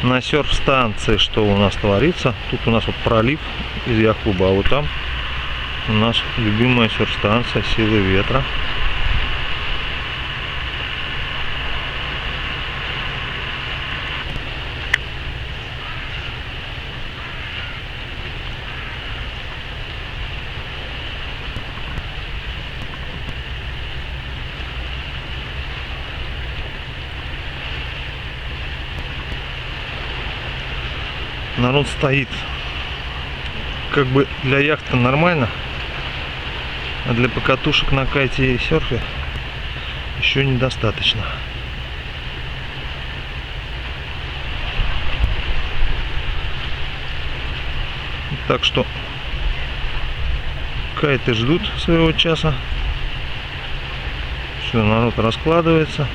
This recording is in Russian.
на серф-станции что у нас творится. Тут у нас вот пролив из яхт-клуба, а вот там у нас любимая серф-станция «Силы ветра». Народ стоит. Как бы для яхты нормально, а для покатушек на кайте и серфе еще недостаточно. Так что кайты ждут своего часа. Все, народ раскладывается.